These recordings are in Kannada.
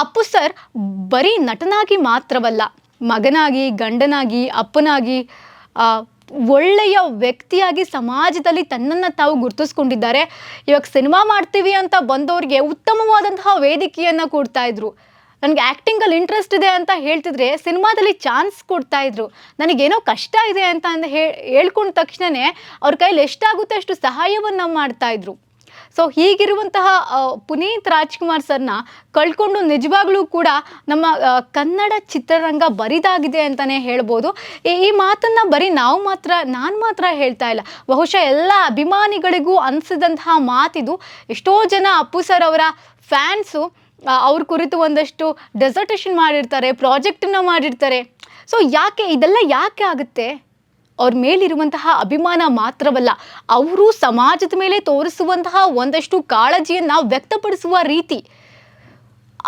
ಅಪ್ಪು ಸರ್ ಬರೀ ನಟನಾಗಿ ಮಾತ್ರವಲ್ಲ, ಮಗನಾಗಿ, ಗಂಡನಾಗಿ, ಅಪ್ಪನಾಗಿ, ಒಳ್ಳೆಯ ವ್ಯಕ್ತಿಯಾಗಿ ಸಮಾಜದಲ್ಲಿ ತನ್ನನ್ನು ತಾವು ಗುರುತಿಸ್ಕೊಂಡಿದ್ದಾರೆ. ಇವಾಗ ಸಿನಿಮಾ ಮಾಡ್ತೀವಿ ಅಂತ ಬಂದವ್ರಿಗೆ ಉತ್ತಮವಾದಂತಹ ವೇದಿಕೆಯನ್ನು ಕೊಡ್ತಾ ಇದ್ರು. ನನಗೆ ಆ್ಯಕ್ಟಿಂಗಲ್ಲಿ ಇಂಟ್ರೆಸ್ಟ್ ಇದೆ ಅಂತ ಹೇಳ್ತಿದ್ರೆ ಸಿನಿಮಾದಲ್ಲಿ ಚಾನ್ಸ್ ಕೊಡ್ತಾ ಇದ್ರು. ನನಗೇನೋ ಕಷ್ಟ ಇದೆ ಅಂತ ಹೇಳ್ಕೊಂಡ ತಕ್ಷಣವೇ ಅವ್ರ ಕೈಲಿ ಎಷ್ಟಾಗುತ್ತೆ ಅಷ್ಟು ಸಹಾಯವನ್ನು ಮಾಡ್ತಾ ಇದ್ರು. ಸೊ ಹೀಗಿರುವಂತಹ ಪುನೀತ್ ರಾಜ್ಕುಮಾರ್ ಸರ್ನ ಕಳ್ಕೊಂಡು ನಿಜವಾಗ್ಲೂ ಕೂಡ ನಮ್ಮ ಕನ್ನಡ ಚಿತ್ರರಂಗ ಬರಿದಾಗಿದೆ ಅಂತಲೇ ಹೇಳ್ಬೋದು. ಈ ಮಾತನ್ನು ಬರೀ ನಾನು ಮಾತ್ರ ಹೇಳ್ತಾ ಇಲ್ಲ, ಬಹುಶಃ ಎಲ್ಲ ಅಭಿಮಾನಿಗಳಿಗೂ ಅನಿಸಿದಂತಹ ಮಾತಿದು. ಎಷ್ಟೋ ಜನ ಅಪ್ಪು ಸರ್ ಅವರ ಫ್ಯಾನ್ಸು ಅವ್ರ ಕುರಿತು ಒಂದಷ್ಟು ಡೆಸರ್ಟೇಷನ್ ಮಾಡಿರ್ತಾರೆ, ಪ್ರಾಜೆಕ್ಟನ್ನು ಮಾಡಿರ್ತಾರೆ. ಸೊ ಇದೆಲ್ಲ ಯಾಕೆ ಆಗುತ್ತೆ? ಅವ್ರ ಮೇಲಿರುವಂತಹ ಅಭಿಮಾನ ಮಾತ್ರವಲ್ಲ, ಅವರು ಸಮಾಜದ ಮೇಲೆ ತೋರಿಸುವಂತಹ ಒಂದಷ್ಟು ಕಾಳಜಿಯನ್ನು ವ್ಯಕ್ತಪಡಿಸುವ ರೀತಿ.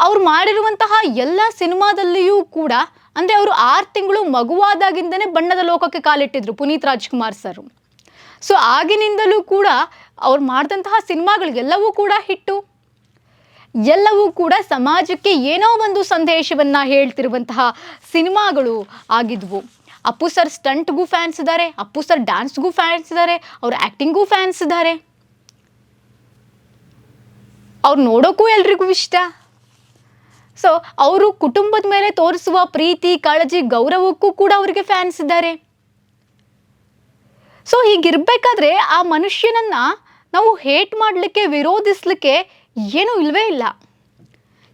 ಅವ್ರು ಮಾಡಿರುವಂತಹ ಎಲ್ಲ ಸಿನಿಮಾದಲ್ಲಿಯೂ ಕೂಡ, ಅಂದರೆ ಅವರು 6 ತಿಂಗಳು ಮಗುವಾದಾಗಿಂದನೇ ಬಣ್ಣದ ಲೋಕಕ್ಕೆ ಕಾಲಿಟ್ಟಿದ್ರು ಪುನೀತ್ ರಾಜ್ಕುಮಾರ್ ಸರ್. ಸೊ ಆಗಿನಿಂದಲೂ ಕೂಡ ಅವ್ರು ಮಾಡಿದಂತಹ ಸಿನಿಮಾಗಳಿಗೆಲ್ಲವೂ ಕೂಡ ಹಿಟ್ಟು, ಎಲ್ಲವೂ ಕೂಡ ಸಮಾಜಕ್ಕೆ ಏನೋ ಒಂದು ಸಂದೇಶವನ್ನು ಹೇಳ್ತಿರುವಂತಹ ಸಿನಿಮಾಗಳು ಆಗಿದ್ವು. ಅಪ್ಪು ಸರ್ ಸ್ಟಂಟ್ಗೂ ಫ್ಯಾನ್ಸ್ ಇದ್ದಾರೆ, ಅಪ್ಪು ಸರ್ ಡ್ಯಾನ್ಸ್ಗೂ ಫ್ಯಾನ್ಸ್ ಇದ್ದಾರೆ, ಅವ್ರ ಆ್ಯಕ್ಟಿಂಗೂ ಫ್ಯಾನ್ಸ್ ಇದ್ದಾರೆ, ಅವ್ರು ನೋಡೋಕ್ಕೂ ಎಲ್ರಿಗೂ ಇಷ್ಟ. ಸೊ ಅವರು ಕುಟುಂಬದ ಮೇಲೆ ತೋರಿಸುವ ಪ್ರೀತಿ, ಕಾಳಜಿ, ಗೌರವಕ್ಕೂ ಕೂಡ ಅವರಿಗೆ ಫ್ಯಾನ್ಸ್ ಇದ್ದಾರೆ. ಸೊ ಹೀಗಿರ್ಬೇಕಾದ್ರೆ ಆ ಮನುಷ್ಯನನ್ನು ನಾವು ಹೇಟ್ ಮಾಡಲಿಕ್ಕೆ, ವಿರೋಧಿಸಲಿಕ್ಕೆ ಏನೂ ಇಲ್ಲವೇ ಇಲ್ಲ.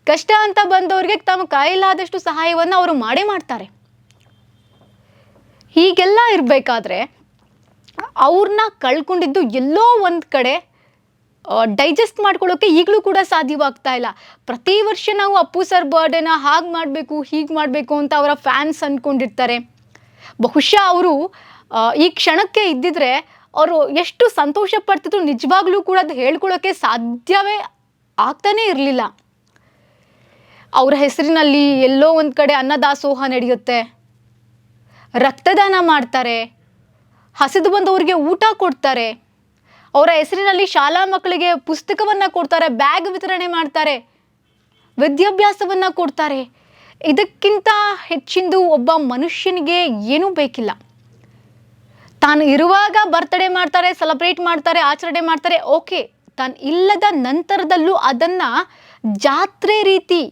ಕಷ್ಟ ಅಂತ ಬಂದವ್ರಿಗೆ ತಮ್ಮ ಕೈಲಾದಷ್ಟು ಸಹಾಯವನ್ನು ಅವರು ಮಾಡೇ ಮಾಡ್ತಾರೆ. ಹೀಗೆಲ್ಲ ಇರಬೇಕಾದ್ರೆ ಅವ್ರನ್ನ ಕಳ್ಕೊಂಡಿದ್ದು ಎಲ್ಲೋ ಒಂದು ಕಡೆ ಡೈಜೆಸ್ಟ್ ಮಾಡ್ಕೊಳ್ಳೋಕ್ಕೆ ಈಗಲೂ ಕೂಡ ಸಾಧ್ಯವಾಗ್ತಾ ಇಲ್ಲ. ಪ್ರತಿ ವರ್ಷ ನಾವು ಅಪ್ಪು ಸರ್ ಬರ್ಡೇನ ಹಾಗೆ ಮಾಡಬೇಕು, ಹೀಗೆ ಮಾಡಬೇಕು ಅಂತ ಅವರ ಫ್ಯಾನ್ಸ್ ಅಂದ್ಕೊಂಡಿರ್ತಾರೆ. ಬಹುಶಃ ಅವರು ಈ ಕ್ಷಣಕ್ಕೆ ಇದ್ದಿದ್ರೆ ಅವರು ಎಷ್ಟು ಸಂತೋಷ ಪಡ್ತಿದ್ರು, ನಿಜವಾಗ್ಲೂ ಕೂಡ ಅದು ಹೇಳ್ಕೊಳ್ಳೋಕ್ಕೆ ಸಾಧ್ಯವೇ ಆಗ್ತಾನೇ ಇರಲಿಲ್ಲ. ಅವರ ಹೆಸರಿನಲ್ಲಿ ಎಲ್ಲೋ ಒಂದು ಕಡೆ ಅನ್ನದಾಸೋಹ ನಡೆಯುತ್ತೆ, ರಕ್ತದಾನ ಮಾಡ್ತಾರೆ, ಹಸಿದು ಬಂದವರಿಗೆ ಊಟ ಕೊಡ್ತಾರೆ, ಅವರ ಹೆಸರಿನಲ್ಲಿ ಶಾಲಾ ಮಕ್ಕಳಿಗೆ ಪುಸ್ತಕವನ್ನು ಕೊಡ್ತಾರೆ, ಬ್ಯಾಗ್ ವಿತರಣೆ ಮಾಡ್ತಾರೆ, ವಿದ್ಯಾಭ್ಯಾಸವನ್ನು ಕೊಡ್ತಾರೆ. ಇದಕ್ಕಿಂತ ಹೆಚ್ಚಿಂದು ಒಬ್ಬ ಮನುಷ್ಯನಿಗೆ ಏನೂ ಬೇಕಿಲ್ಲ. ತಾನು ಇರುವಾಗ ಬರ್ತ್ಡೇ ಮಾಡ್ತಾರೆ, ಸೆಲೆಬ್ರೇಟ್ ಮಾಡ್ತಾರೆ, ಆಚರಣೆ ಮಾಡ್ತಾರೆ, ಓಕೆ. ತಾನು ಇಲ್ಲದ ನಂತರದಲ್ಲೂ ಅದನ್ನು ಜಾತ್ರೆ ರೀತಿ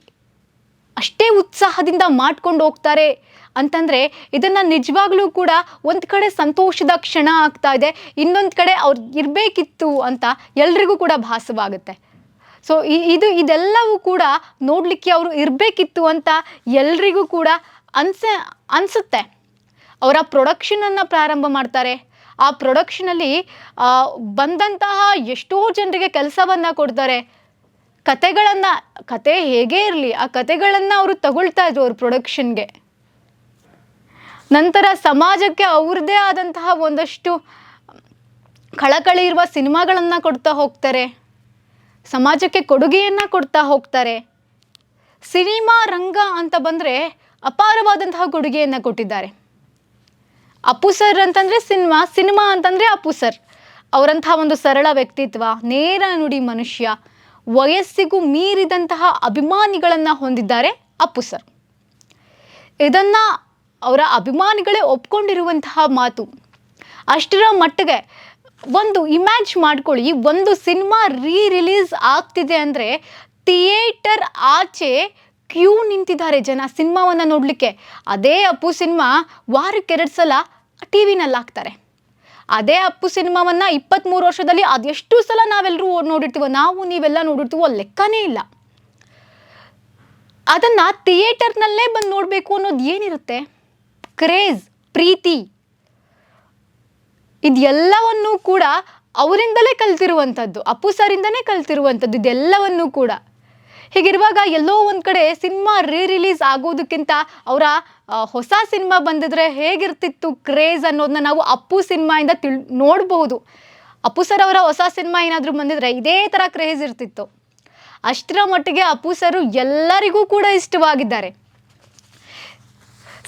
ಅಷ್ಟೇ ಉತ್ಸಾಹದಿಂದ ಮಾಡ್ಕೊಂಡು ಹೋಗ್ತಾರೆ ಅಂತಂದರೆ ಇದನ್ನು ನಿಜವಾಗ್ಲೂ ಕೂಡ ಒಂದು ಕಡೆ ಸಂತೋಷದ ಕ್ಷಣ ಆಗ್ತಾ ಇದೆ, ಇನ್ನೊಂದು ಕಡೆ ಅವ್ರು ಇರಬೇಕಿತ್ತು ಅಂತ ಎಲ್ರಿಗೂ ಕೂಡ ಭಾಸವಾಗುತ್ತೆ. ಸೊ ಇದೆಲ್ಲವೂ ಕೂಡ ನೋಡಲಿಕ್ಕೆ ಅವರು ಇರಬೇಕಿತ್ತು ಅಂತ ಎಲ್ರಿಗೂ ಕೂಡ ಅನಿಸುತ್ತೆ. ಅವರ ಪ್ರೊಡಕ್ಷನನ್ನು ಪ್ರಾರಂಭ ಮಾಡ್ತಾರೆ. ಆ ಪ್ರೊಡಕ್ಷನಲ್ಲಿ ಬಂದಂತಹ ಎಷ್ಟೋ ಜನರಿಗೆ ಕೆಲಸವನ್ನು ಕೊಡ್ತಾರೆ. ಕತೆ ಹೇಗೇ ಇರಲಿ, ಆ ಕತೆಗಳನ್ನು ಅವರು ತಗೊಳ್ತಾ ಇದ್ರು ಅವ್ರ ಪ್ರೊಡಕ್ಷನ್ಗೆ. ನಂತರ ಸಮಾಜಕ್ಕೆ ಅವ್ರದ್ದೇ ಆದಂತಹ ಒಂದಷ್ಟು ಕಳಕಳಿ ಇರುವ ಸಿನಿಮಾಗಳನ್ನು ಕೊಡ್ತಾ ಹೋಗ್ತಾರೆ, ಸಮಾಜಕ್ಕೆ ಕೊಡುಗೆಯನ್ನು ಕೊಡ್ತಾ ಹೋಗ್ತಾರೆ. ಸಿನಿಮಾ ರಂಗ ಅಂತ ಬಂದರೆ ಅಪಾರವಾದಂತಹ ಕೊಡುಗೆಯನ್ನು ಕೊಟ್ಟಿದ್ದಾರೆ. ಅಪ್ಪು ಸರ್ ಅಂತಂದರೆ ಸಿನಿಮಾ ಅಂತಂದರೆ ಅಪ್ಪು ಸರ್. ಅವರಂತಹ ಒಂದು ಸರಳ ವ್ಯಕ್ತಿತ್ವ, ನೇರ ನುಡಿ ಮನುಷ್ಯ, ವಯಸ್ಸಿಗೂ ಮೀರಿದಂತಹ ಅಭಿಮಾನಿಗಳನ್ನು ಹೊಂದಿದ್ದಾರೆ ಅಪ್ಪು ಸರ್. ಇದನ್ನು ಅವರ ಅಭಿಮಾನಿಗಳೇ ಒಪ್ಕೊಂಡಿರುವಂತಹ ಮಾತು. ಅಷ್ಟರ ಮಟ್ಟಿಗೆ ಒಂದು ಇಮ್ಯಾಜ್ ಮಾಡ್ಕೊಳ್ಳಿ, ಒಂದು ಸಿನಿಮಾ ರಿಲೀಸ್ ಆಗ್ತಿದೆ ಅಂದರೆ ಥಿಯೇಟರ್ ಆಚೆ ಕ್ಯೂ ನಿಂತಿದ್ದಾರೆ ಜನ ಸಿನಿಮಾವನ್ನು ನೋಡಲಿಕ್ಕೆ. ಅದೇ ಅಪ್ಪು ಸಿನಿಮಾ ವಾರಕ್ಕೆ 2 ಸಲ ಟಿ ವಿನಲ್ಲಿ ಹಾಕ್ತಾರೆ. ಅದೇ ಅಪ್ಪು ಸಿನಿಮಾವನ್ನು 23 ವರ್ಷದಲ್ಲಿ ಅದೆಷ್ಟು ಸಲ ನಾವೆಲ್ಲರೂ ನೋಡಿರ್ತೀವೋ, ನೀವೆಲ್ಲ ನೋಡಿರ್ತೀವೋ ಲೆಕ್ಕನೇ ಇಲ್ಲ. ಅದನ್ನು ಥಿಯೇಟರ್ನಲ್ಲೇ ಬಂದು ನೋಡಬೇಕು ಅನ್ನೋದು ಏನಿರುತ್ತೆ? ಕ್ರೇಜ್, ಪ್ರೀತಿ, ಇದೆಲ್ಲವನ್ನೂ ಕೂಡ ಅವರಿಂದಲೇ ಕಲ್ತಿರುವಂಥದ್ದು, ಅಪ್ಪು ಸರಿಂದನೇ ಕಲ್ತಿರುವಂಥದ್ದು ಇದೆಲ್ಲವನ್ನೂ ಕೂಡ. ಹೀಗಿರುವಾಗ ಎಲ್ಲೋ ಒಂದು ಕಡೆ ಸಿನಿಮಾ ರಿಲೀಸ್ ಆಗೋದಕ್ಕಿಂತ ಅವರ ಹೊಸ ಸಿನಿಮಾ ಬಂದಿದ್ರೆ ಹೇಗಿರ್ತಿತ್ತು ಕ್ರೇಜ್ ಅನ್ನೋದನ್ನ ನಾವು ಅಪ್ಪು ಸಿನಿಮಾಯಿಂದ ನೋಡಬಹುದು. ಅಪ್ಪು ಸರ್ ಅವರ ಹೊಸ ಸಿನಿಮಾ ಏನಾದರೂ ಬಂದಿದ್ರೆ ಇದೇ ಥರ ಕ್ರೇಜ್ ಇರ್ತಿತ್ತು. ಅಷ್ಟರ ಮಟ್ಟಿಗೆ ಅಪ್ಪು ಸರು ಎಲ್ಲರಿಗೂ ಕೂಡ ಇಷ್ಟವಾಗಿದ್ದಾರೆ.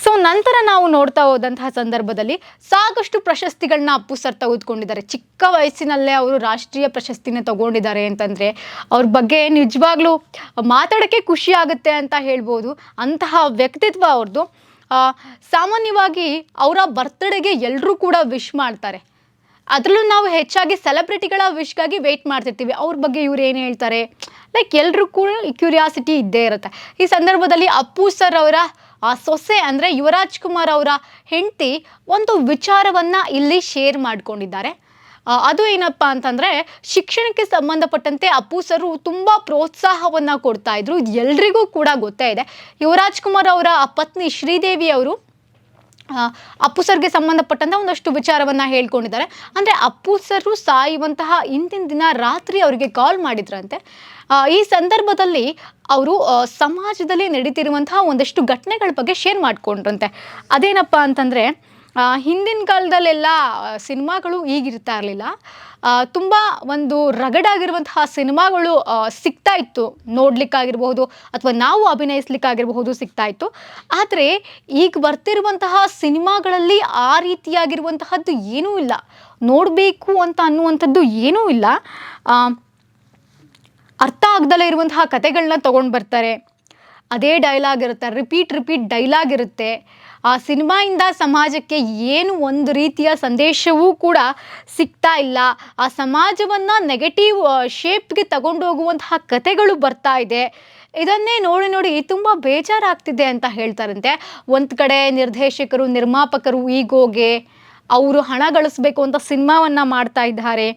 ಸೊ ನಂತರ ನಾವು ನೋಡ್ತಾ ಹೋದಂತಹ ಸಂದರ್ಭದಲ್ಲಿ ಸಾಕಷ್ಟು ಪ್ರಶಸ್ತಿಗಳನ್ನ ಅಪ್ಪು ಸರ್ ತೆಗೆದುಕೊಂಡಿದ್ದಾರೆ. ಚಿಕ್ಕ ವಯಸ್ಸಿನಲ್ಲೇ ಅವರು ರಾಷ್ಟ್ರೀಯ ಪ್ರಶಸ್ತಿನ ತಗೊಂಡಿದ್ದಾರೆ ಅಂತಂದರೆ ಅವ್ರ ಬಗ್ಗೆ ನಿಜವಾಗ್ಲೂ ಮಾತಾಡೋಕ್ಕೆ ಖುಷಿ ಆಗುತ್ತೆ ಅಂತ ಹೇಳ್ಬೋದು. ಅಂತಹ ವ್ಯಕ್ತಿತ್ವ ಅವ್ರದ್ದು. ಸಾಮಾನ್ಯವಾಗಿ ಅವರ ಬರ್ತ್ಡೇಗೆ ಎಲ್ಲರೂ ಕೂಡ ವಿಶ್ ಮಾಡ್ತಾರೆ. ಅದರಲ್ಲೂ ನಾವು ಹೆಚ್ಚಾಗಿ ಸೆಲೆಬ್ರಿಟಿಗಳ ವಿಶ್ಗಾಗಿ ವೆಯ್ಟ್ ಮಾಡ್ತಿರ್ತೀವಿ. ಅವ್ರ ಬಗ್ಗೆ ಇವ್ರು ಏನು ಹೇಳ್ತಾರೆ, ಲೈಕ್ ಎಲ್ಲರೂ ಕೂಡ ಕ್ಯೂರಿಯಾಸಿಟಿ ಇದ್ದೇ ಇರುತ್ತೆ. ಈ ಸಂದರ್ಭದಲ್ಲಿ ಅಪ್ಪು ಸರ್ ಅವರ ಸೊಸೆ ಅಂದರೆ ಯುವರಾಜ್ ಕುಮಾರ್ ಅವರ ಹೆಂಡತಿ ಒಂದು ವಿಚಾರವನ್ನು ಇಲ್ಲಿ ಶೇರ್ ಮಾಡಿಕೊಂಡಿದ್ದಾರೆ. ಅದು ಏನಪ್ಪ ಅಂತಂದರೆ, ಶಿಕ್ಷಣಕ್ಕೆ ಸಂಬಂಧಪಟ್ಟಂತೆ ಅಪ್ಪು ಸರು ತುಂಬ ಪ್ರೋತ್ಸಾಹವನ್ನು ಕೊಡ್ತಾ ಇದ್ರು. ಇದು ಎಲ್ರಿಗೂ ಕೂಡ ಗೊತ್ತೇ ಇದೆ. ಯುವರಾಜ್ ಕುಮಾರ್ ಅವರ ಪತ್ನಿ ಶ್ರೀದೇವಿ ಅವರು ಅಪ್ಪು ಸರ್ಗೆ ಸಂಬಂಧಪಟ್ಟಂಥ ಒಂದಷ್ಟು ವಿಚಾರವನ್ನು ಹೇಳ್ಕೊಂಡಿದ್ದಾರೆ. ಅಂದರೆ ಅಪ್ಪು ಸರು ಸಾಯುವಂತಹ ಹಿಂದಿನ ದಿನ ರಾತ್ರಿ ಅವರಿಗೆ ಕಾಲ್ ಮಾಡಿದ್ರಂತೆ. ಈ ಸಂದರ್ಭದಲ್ಲಿ ಅವರು ಸಮಾಜದಲ್ಲಿ ನಡೀತಿರುವಂತಹ ಒಂದಷ್ಟು ಘಟನೆಗಳ ಬಗ್ಗೆ ಶೇರ್ ಮಾಡಿಕೊಂಡ್ರಂತೆ. ಅದೇನಪ್ಪ ಅಂತಂದರೆ, ಹಿಂದಿನ ಕಾಲದಲ್ಲೆಲ್ಲ ಸಿನಿಮಾಗಳು ಈಗಿರ್ತಾ ಇರಲಿಲ್ಲ. ತುಂಬ ಒಂದು ರಗಡಾಗಿರುವಂತಹ ಸಿನಿಮಾಗಳು ಸಿಗ್ತಾ ಇತ್ತು, ನೋಡ್ಲಿಕ್ಕಾಗಿರ್ಬಹುದು ಅಥವಾ ನಾವು ಅಭಿನಯಿಸ್ಲಿಕ್ಕಾಗಿರಬಹುದು ಸಿಗ್ತಾ ಇತ್ತು. ಆದರೆ ಈಗ ಬರ್ತಿರುವಂತಹ ಸಿನಿಮಾಗಳಲ್ಲಿ ಆ ರೀತಿಯಾಗಿರುವಂತಹದ್ದು ಏನೂ ಇಲ್ಲ. ನೋಡಬೇಕು ಅಂತ ಅನ್ನುವಂಥದ್ದು ಏನೂ ಇಲ್ಲ. ಅರ್ಥ ಆಗದಲ್ಲೇ ಇರುವಂತಹ ಕತೆಗಳನ್ನ ತೊಗೊಂಡು ಬರ್ತಾರೆ. ಅದೇ ಡೈಲಾಗ್ ಇರುತ್ತೆ, ರಿಪೀಟ್ ಡೈಲಾಗ್ ಇರುತ್ತೆ. ಆ ಸಿನಿಮಾಯಿಂದ ಸಮಾಜಕ್ಕೆ ಏನು ಒಂದು ರೀತಿಯ ಸಂದೇಶವೂ ಕೂಡ ಸಿಗ್ತಾ ಇಲ್ಲ. ಆ ಸಮಾಜವನ್ನು ನೆಗೆಟಿವ್ ಶೇಪ್ಗೆ ತಗೊಂಡು ಹೋಗುವಂತಹ ಕತೆಗಳು ಬರ್ತಾ ಇದೆ. ಇದನ್ನೇ ನೋಡಿ ತುಂಬ ಬೇಜಾರಾಗ್ತಿದೆ ಅಂತ ಹೇಳ್ತಾರಂತೆ. ಒಂದು ಕಡೆ ನಿರ್ದೇಶಕರು, ನಿರ್ಮಾಪಕರು ಈಗೋಗೆ ಅವರು ಹಣ ಗಳಿಸ್ಬೇಕು ಅಂತ ಸಿನಿಮಾವನ್ನು ಮಾಡ್ತಾ ಇದ್ದಾರೆ.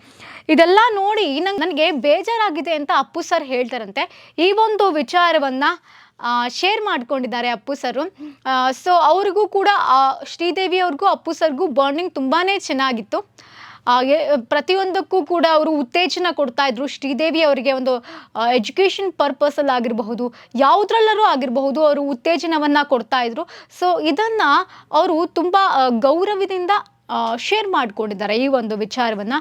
ಇದೆಲ್ಲ ನೋಡಿ ನನಗೆ ಬೇಜಾರಾಗಿದೆ ಅಂತ ಅಪ್ಪು ಸರ್ ಹೇಳ್ತಾರಂತೆ. ಈ ಒಂದು ವಿಚಾರವನ್ನು ಶೇರ್ ಮಾಡ್ಕೊಂಡಿದ್ದಾರೆ ಅಪ್ಪು ಸರು. ಸೊ ಅವ್ರಿಗೂ ಕೂಡ ಶ್ರೀದೇವಿ ಅವ್ರಿಗೂ ಅಪ್ಪು ಸರ್ಗೂ ಬಾಂಡಿಂಗ್ ತುಂಬಾ ಚೆನ್ನಾಗಿತ್ತು. ಪ್ರತಿಯೊಂದಕ್ಕೂ ಕೂಡ ಅವರು ಉತ್ತೇಜನ ಕೊಡ್ತಾ ಇದ್ರು. ಶ್ರೀದೇವಿ ಅವರಿಗೆ ಒಂದು ಎಜುಕೇಷನ್ ಪರ್ಪಸಲ್ಲಿ ಆಗಿರಬಹುದು, ಯಾವುದ್ರಲ್ಲರೂ ಆಗಿರಬಹುದು, ಅವರು ಉತ್ತೇಜನವನ್ನು ಕೊಡ್ತಾ ಇದ್ರು. ಸೊ ಇದನ್ನು ಅವರು ತುಂಬ ಗೌರವದಿಂದ ಶೇರ್ ಮಾಡಿಕೊಂಡಿದ್ದಾರೆ ಈ ಒಂದು ವಿಚಾರವನ್ನು.